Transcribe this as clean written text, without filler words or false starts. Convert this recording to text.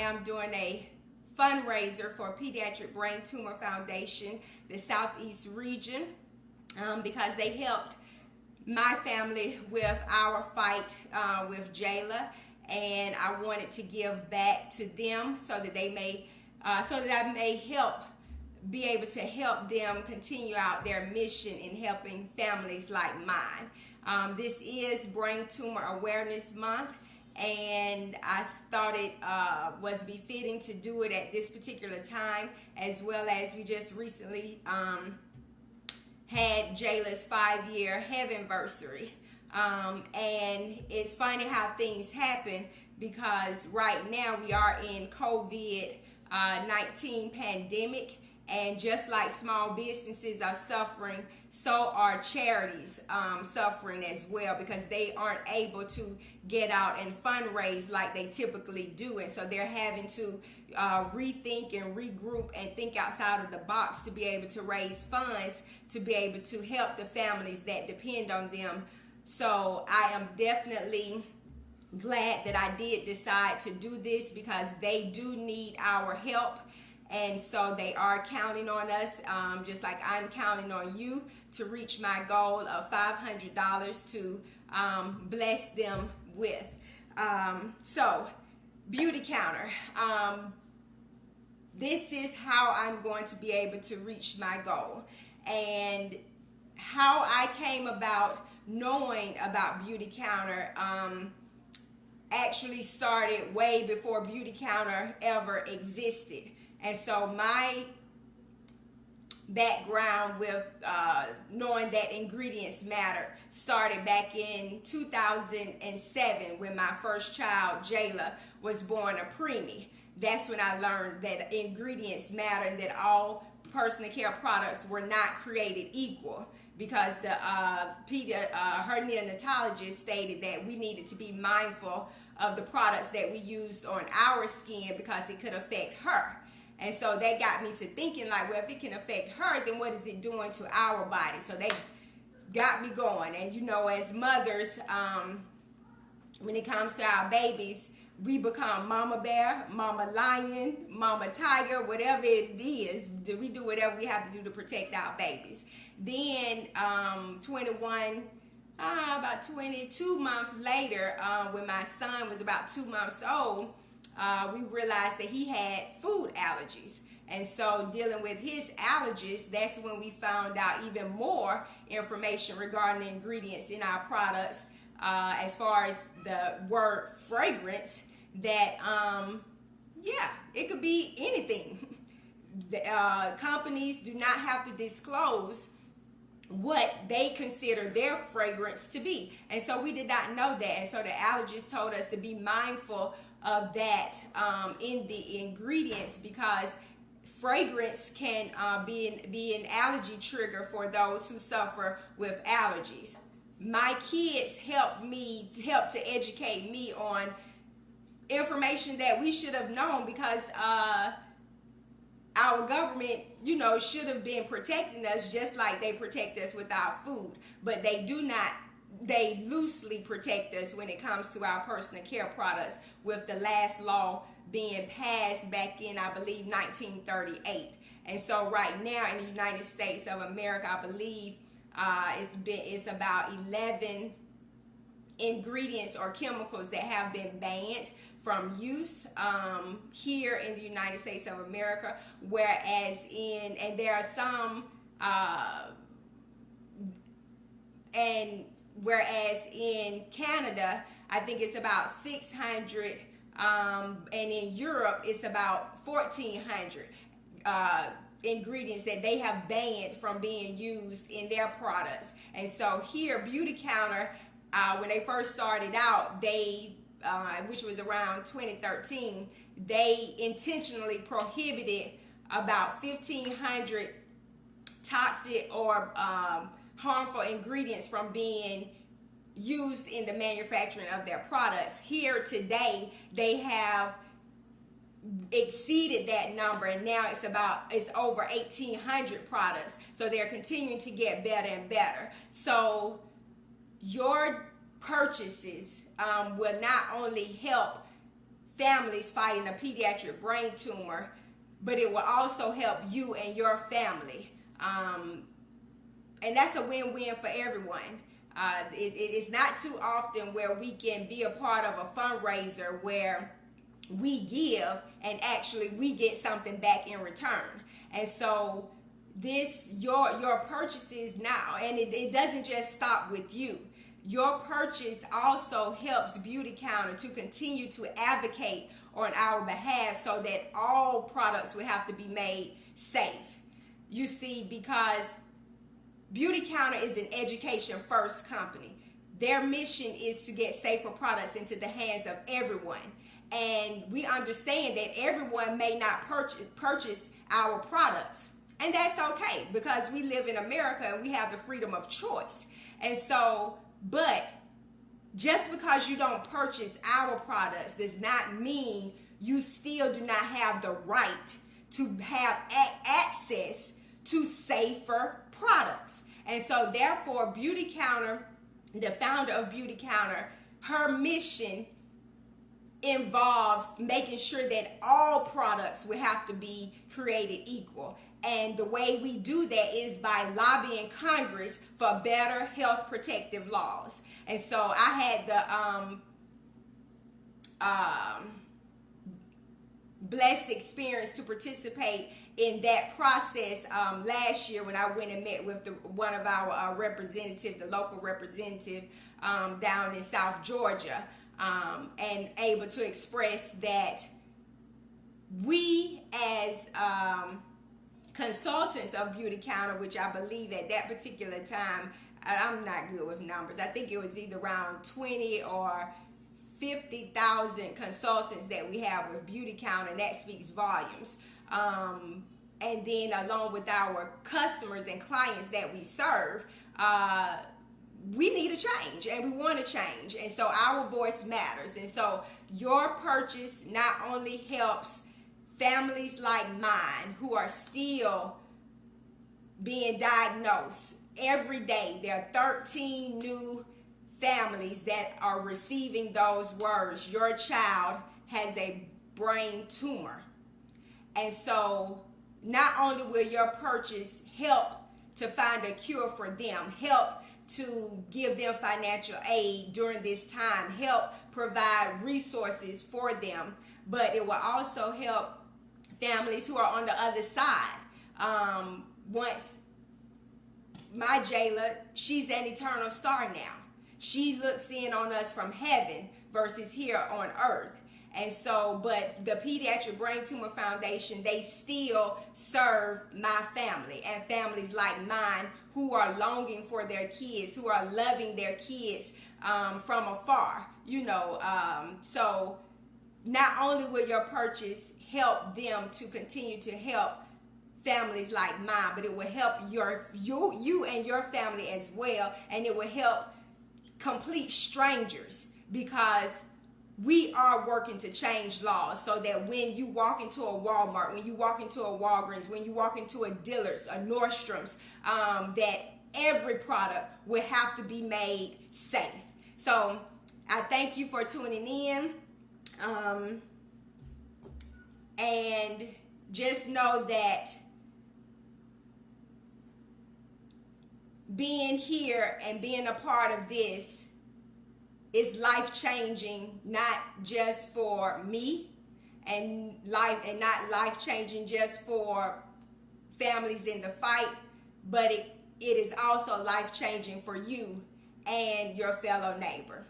am doing a fundraiser for Pediatric Brain Tumor Foundation, the Southeast region, because they helped my family with our fight with Jayla, and I wanted to give back to them so that they may, so that I may be able to help them continue out their mission in helping families like mine. This is Brain Tumor Awareness Month, and I thought it was befitting to do it at this particular time, as well as we just recently had Jayla's 5-year heavenversary. And it's funny how things happen, because right now we are in COVID-19 pandemic, and just like small businesses are suffering, so are charities suffering as well, because they aren't able to get out and fundraise like they typically do. And so they're having to rethink and regroup and think outside of the box to be able to raise funds to be able to help the families that depend on them. So I am definitely glad that I did decide to do this, because they do need our help. And so they are counting on us, just like I'm counting on you to reach my goal of $500 to bless them with. So, Beauty Counter. This is how I'm going to be able to reach my goal. And how I came about knowing about Beauty Counter actually started way before Beauty Counter ever existed. And so my background with knowing that ingredients matter started back in 2007 when my first child, Jayla, was born a preemie. That's when I learned that ingredients matter, and that all personal care products were not created equal, because the her neonatologist stated that we needed to be mindful of the products that we used on our skin, because it could affect her. And so that got me to thinking, like, well, if it can affect her, then what is it doing to our body? So they got me going. And, you know, as mothers, when it comes to our babies, we become mama bear, mama lion, mama tiger, whatever it is. We do whatever we have to do to protect our babies. Then about 22 months later, when my son was about 2 months old, we realized that he had food allergies. And so dealing with his allergies, that's when we found out even more information regarding the ingredients in our products, as far as the word fragrance, that yeah, it could be anything. Companies do not have to disclose what they consider their fragrance to be. And so we did not know that. And so the allergist told us to be mindful of that in the ingredients, because fragrance can be an allergy trigger for those who suffer with allergies. My kids helped to educate me on information that we should have known, because our government, you know, should have been protecting us just like they protect us with our food. But they do not. They loosely protect us when it comes to our personal care products, with the last law being passed back in, I believe, 1938. And so right now in the United States of America, I believe it's about 11 ingredients or chemicals that have been banned from use here in the United States of America, whereas there are some whereas in Canada, I think it's about 600, and in Europe, it's about 1,400 ingredients that they have banned from being used in their products. And so here, Beauty Counter, when they first started out, they, which was around 2013, they intentionally prohibited about 1,500 toxic or harmful ingredients from being used in the manufacturing of their products. Here today, they have exceeded that number, and now it's over 1,800 products. So they're continuing to get better and better. So your purchases will not only help families fighting a pediatric brain tumor, but it will also help you and your family. And that's a win-win for everyone. It's not too often where we can be a part of a fundraiser where we give and actually we get something back in return. And so this your purchases now, and it doesn't just stop with you. Your purchase also helps Beauty Counter to continue to advocate on our behalf so that all products will have to be made safe. You see, because Beauty Counter is an education first company. Their mission is to get safer products into the hands of everyone. And we understand that everyone may not purchase our products. And that's okay, because we live in America and we have the freedom of choice. And so, but just because you don't purchase our products does not mean you still do not have the right to have access to safer products. And so therefore, Beauty Counter, the founder of Beauty Counter, her mission involves making sure that all products will have to be created equal. And the way we do that is by lobbying Congress for better health protective laws. And so I had the blessed experience to participate in that process last year when I went and met with one of our representatives, the local representative down in South Georgia, and able to express that we as consultants of Beauty Counter, which I believe at that particular time, I'm not good with numbers, I think it was either around 20 or 50,000 consultants that we have with Beauty Counter, and that speaks volumes. And then along with our customers and clients that we serve, we need a change and we want to change. And so our voice matters. And so your purchase not only helps families like mine who are still being diagnosed every day. There are 13 new families that are receiving those words, your child has a brain tumor. And so not only will your purchase help to find a cure for them, help to give them financial aid during this time, help provide resources for them, but it will also help families who are on the other side. Once my Jayla, she's an eternal star now. She looks in on us from heaven versus here on earth. And so, but the Pediatric Brain Tumor Foundation, they still serve my family and families like mine who are longing for their kids, who are loving their kids from afar, you know. So not only will your purchase help them to continue to help families like mine, but it will help you and your family as well, and it will help complete strangers, because we are working to change laws so that when you walk into a Walmart, when you walk into a Walgreens, when you walk into a Dillard's, a Nordstrom's, that every product will have to be made safe. So I thank you for tuning in. And just know that being here and being a part of this is life-changing, not just for me, and not life-changing just for families in the fight, but it is also life-changing for you and your fellow neighbor.